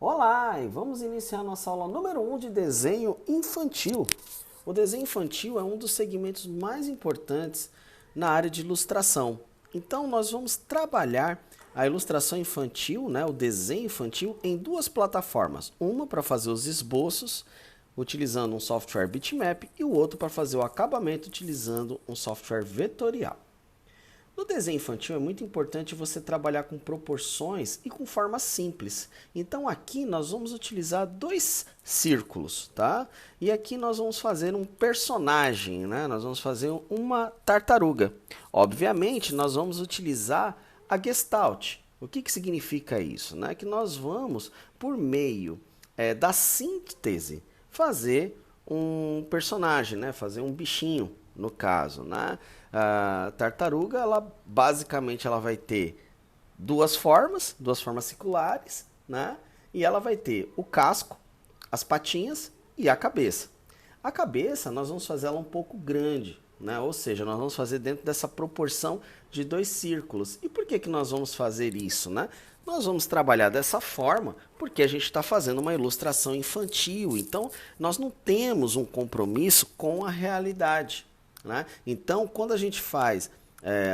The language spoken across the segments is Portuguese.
Olá, e vamos iniciar nossa aula número 1 de desenho infantil. O desenho infantil é um dos segmentos mais importantes na área de ilustração. Então, nós vamos trabalhar a ilustração infantil, o desenho infantil, em duas plataformas. Uma para fazer os esboços, utilizando um software bitmap, e o outro para fazer o acabamento, utilizando um software vetorial. No desenho infantil é muito importante você trabalhar com proporções e com formas simples. Então aqui nós vamos utilizar dois círculos, tá? E aqui nós vamos fazer um personagem, né? Nós vamos fazer uma tartaruga. Obviamente nós vamos utilizar a Gestalt. O que significa isso? Né? Que nós vamos, por meio da síntese, fazer um personagem, né? Fazer um bichinho, no caso, né? A tartaruga, basicamente ela vai ter duas formas circulares, né? E ela vai ter o casco, as patinhas e a cabeça. A cabeça nós vamos fazer ela um pouco grande, né? Ou seja, nós vamos fazer dentro dessa proporção de dois círculos. E por que nós vamos fazer isso, né? Nós vamos trabalhar dessa forma porque a gente está fazendo uma ilustração infantil, então nós não temos um compromisso com a realidade. Né? Então, quando a gente faz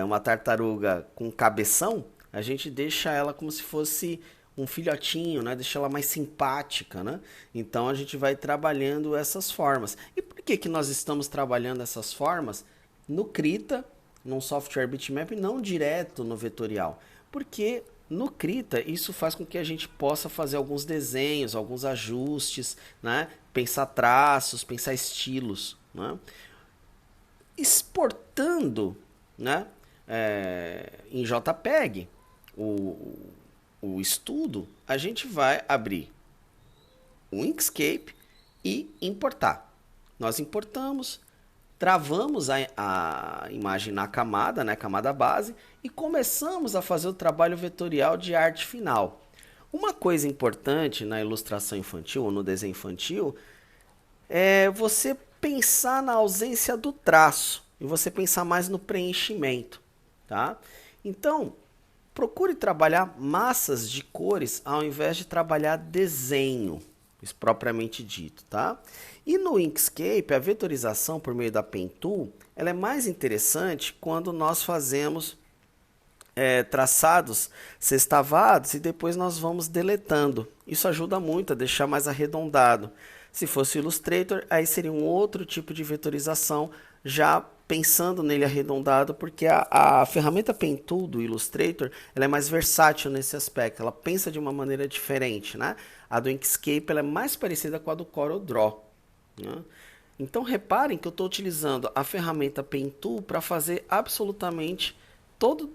uma tartaruga com cabeção, a gente deixa ela como se fosse um filhotinho, né? Deixa ela mais simpática. Né? Então, a gente vai trabalhando essas formas. E por que nós estamos trabalhando essas formas no Krita, num software bitmap, não direto no vetorial? Porque no Krita, isso faz com que a gente possa fazer alguns desenhos, alguns ajustes, né? Pensar traços, pensar estilos. Né? Exportando, né, em JPEG o estudo, a gente vai abrir o Inkscape e importar. Nós importamos, travamos a imagem na camada, né, camada base, e começamos a fazer o trabalho vetorial de arte final. Uma coisa importante na ilustração infantil ou no desenho infantil é você pensar na ausência do traço e você pensar mais no preenchimento, tá? Então, procure trabalhar massas de cores ao invés de trabalhar desenho, isso propriamente dito, tá? E no Inkscape, a vetorização por meio da Pen Tool, ela é mais interessante quando nós fazemos traçados sextavados e depois nós vamos deletando. Isso ajuda muito a deixar mais arredondado. Se fosse o Illustrator, aí seria um outro tipo de vetorização, já pensando nele arredondado, porque a ferramenta Pen Tool do Illustrator ela é mais versátil nesse aspecto, ela pensa de uma maneira diferente. Né? A do Inkscape ela é mais parecida com a do CorelDRAW. Né? Então reparem que eu estou utilizando a ferramenta Pen Tool para fazer absolutamente toda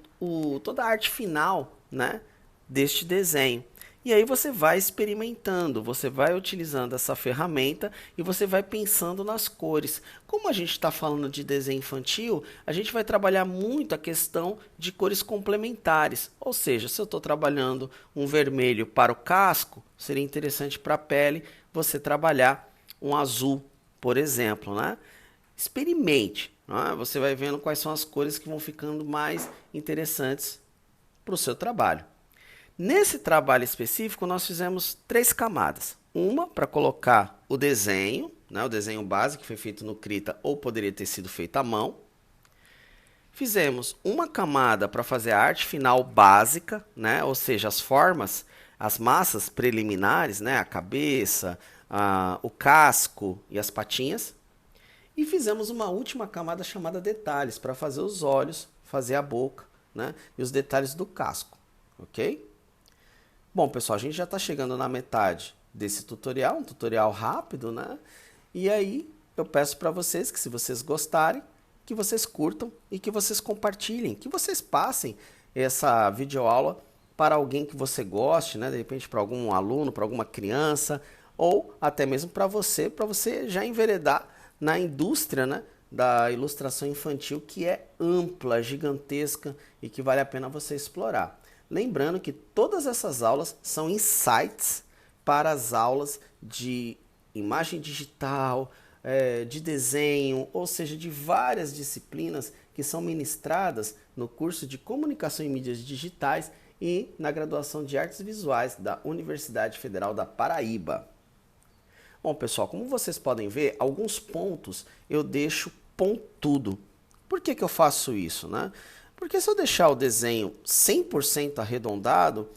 a arte final, né, deste desenho. E aí você vai experimentando, você vai utilizando essa ferramenta e você vai pensando nas cores. Como a gente está falando de desenho infantil, a gente vai trabalhar muito a questão de cores complementares. Ou seja, se eu estou trabalhando um vermelho para o casco, seria interessante para a pele você trabalhar um azul, por exemplo. Né? Experimente. Né? Você vai vendo quais são as cores que vão ficando mais interessantes para o seu trabalho. Nesse trabalho específico, nós fizemos 3 camadas. Uma para colocar o desenho, né, o desenho base que foi feito no Krita ou poderia ter sido feito à mão. Fizemos uma camada para fazer a arte final básica, né, ou seja, as formas, as massas preliminares, né, a cabeça, o casco e as patinhas. E fizemos uma última camada chamada detalhes, para fazer os olhos, fazer a boca, né, e os detalhes do casco. Ok? Bom, pessoal, a gente já está chegando na metade desse tutorial, um tutorial rápido, né? E aí eu peço para vocês que, se vocês gostarem, que vocês curtam e que vocês compartilhem, que vocês passem essa videoaula para alguém que você goste, né? De repente para algum aluno, para alguma criança, ou até mesmo para você já enveredar na indústria, né, da ilustração infantil, que é ampla, gigantesca e que vale a pena você explorar. Lembrando que todas essas aulas são insights para as aulas de imagem digital, de desenho, ou seja, de várias disciplinas que são ministradas no curso de Comunicação em Mídias Digitais e na graduação de Artes Visuais da Universidade Federal da Paraíba. Bom, pessoal, como vocês podem ver, alguns pontos eu deixo pontudo. Por que que eu faço isso, né? Porque se eu deixar o desenho 100% arredondado,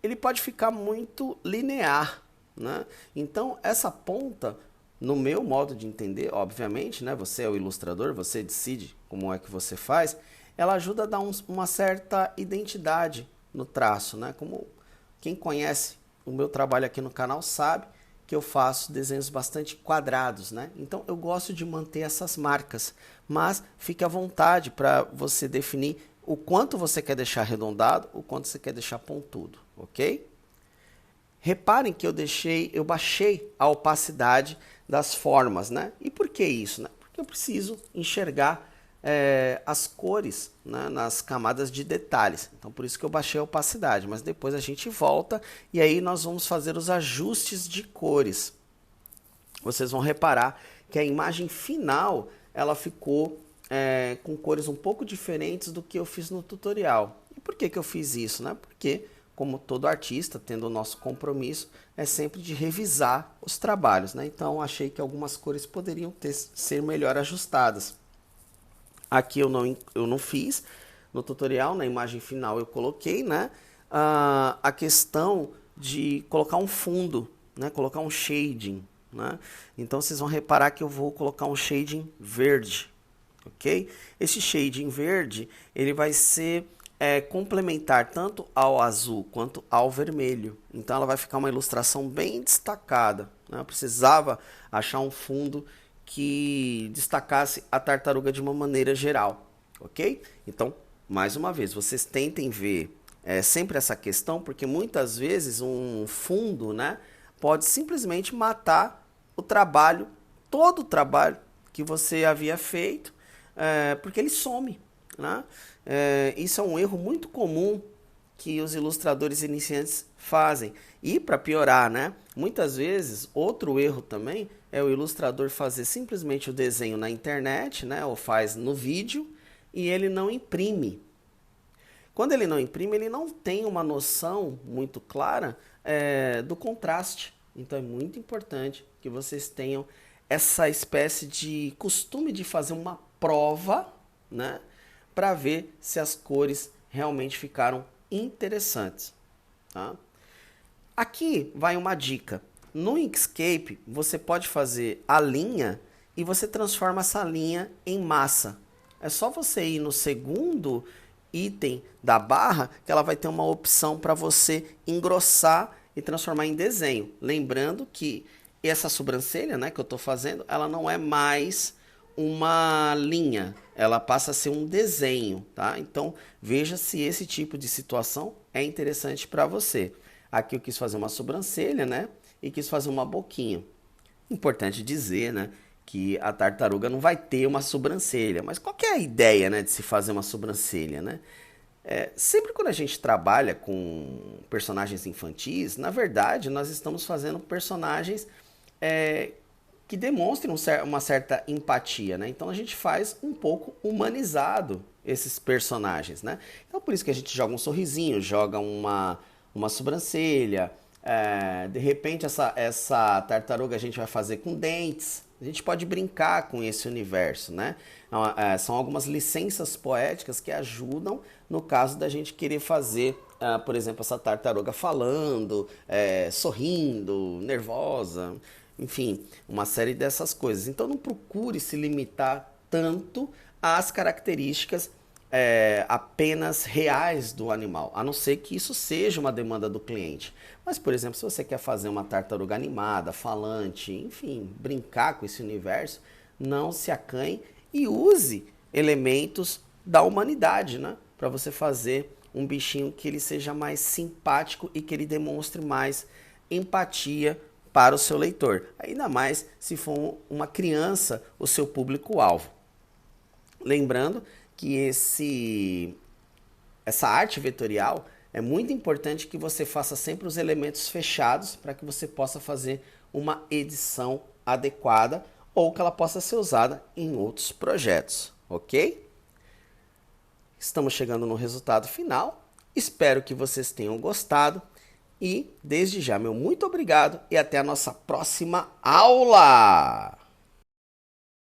ele pode ficar muito linear, né? Então, essa ponta, no meu modo de entender, obviamente, né? Você é o ilustrador, você decide como é que você faz, ela ajuda a dar uma certa identidade no traço, né? Como quem conhece o meu trabalho aqui no canal sabe que eu faço desenhos bastante quadrados, né? Então eu gosto de manter essas marcas, mas fique à vontade para você definir o quanto você quer deixar arredondado, o quanto você quer deixar pontudo, ok? Reparem que eu baixei a opacidade das formas, né? E por que isso, né? Porque eu preciso enxergar as cores, né, nas camadas de detalhes. Então por isso que eu baixei a opacidade, mas depois a gente volta e aí nós vamos fazer os ajustes de cores. Vocês vão reparar que a imagem final ela ficou com cores um pouco diferentes do que eu fiz no tutorial. E por que que eu fiz isso, né? Porque como todo artista, tendo o nosso compromisso, é sempre de revisar os trabalhos, né? Então achei que algumas cores poderiam ser melhor ajustadas. Aqui eu não fiz, no tutorial, na imagem final eu coloquei, né, a questão de colocar um fundo, né, colocar um shading, né? Então vocês vão reparar que eu vou colocar um shading verde, ok? Esse shading verde, ele vai ser complementar tanto ao azul quanto ao vermelho. Então ela vai ficar uma ilustração bem destacada, né? Eu precisava achar um fundo que destacasse a tartaruga de uma maneira geral, ok? Então, mais uma vez, vocês tentem ver sempre essa questão, porque muitas vezes um fundo, né, pode simplesmente matar o trabalho, todo o trabalho que você havia feito, porque ele some, né? Isso é um erro muito comum que os ilustradores iniciantes fazem. E para piorar, né? Muitas vezes, outro erro também é o ilustrador fazer simplesmente o desenho na internet, né? Ou faz no vídeo e ele não imprime. Quando ele não imprime, ele não tem uma noção muito clara do contraste. Então é muito importante que vocês tenham essa espécie de costume de fazer uma prova, né? Para ver se as cores realmente ficaram interessantes, tá? Aqui vai uma dica. No Inkscape, você pode fazer a linha e você transforma essa linha em massa. É só você ir no segundo item da barra que ela vai ter uma opção para você engrossar e transformar em desenho. Lembrando que essa sobrancelha, né, que eu estou fazendo, ela não é mais uma linha, ela passa a ser um desenho, tá? Então veja se esse tipo de situação é interessante para você. Aqui eu quis fazer uma sobrancelha, né? E quis fazer uma boquinha. Importante dizer, né, que a tartaruga não vai ter uma sobrancelha, mas qual que é a ideia, né, de se fazer uma sobrancelha, né? Sempre quando a gente trabalha com personagens infantis, na verdade nós estamos fazendo personagens que demonstrem uma certa empatia, né? Então a gente faz um pouco humanizado esses personagens, né? Então por isso que a gente joga um sorrisinho, joga uma sobrancelha, de repente essa tartaruga a gente vai fazer com dentes. A gente pode brincar com esse universo, né? São algumas licenças poéticas que ajudam no caso da gente querer fazer, por exemplo, essa tartaruga falando, sorrindo, nervosa, enfim, uma série dessas coisas. Então não procure se limitar tanto às características apenas reais do animal, a não ser que isso seja uma demanda do cliente. Mas, por exemplo, se você quer fazer uma tartaruga animada, falante, enfim, brincar com esse universo, não se acanhe e use elementos da humanidade, né? Para você fazer um bichinho que ele seja mais simpático e que ele demonstre mais empatia para o seu leitor. Ainda mais se for uma criança, o seu público-alvo. Lembrando que essa arte vetorial é muito importante que você faça sempre os elementos fechados para que você possa fazer uma edição adequada ou que ela possa ser usada em outros projetos, ok? Estamos chegando no resultado final. Espero que vocês tenham gostado e, desde já, meu muito obrigado e até a nossa próxima aula!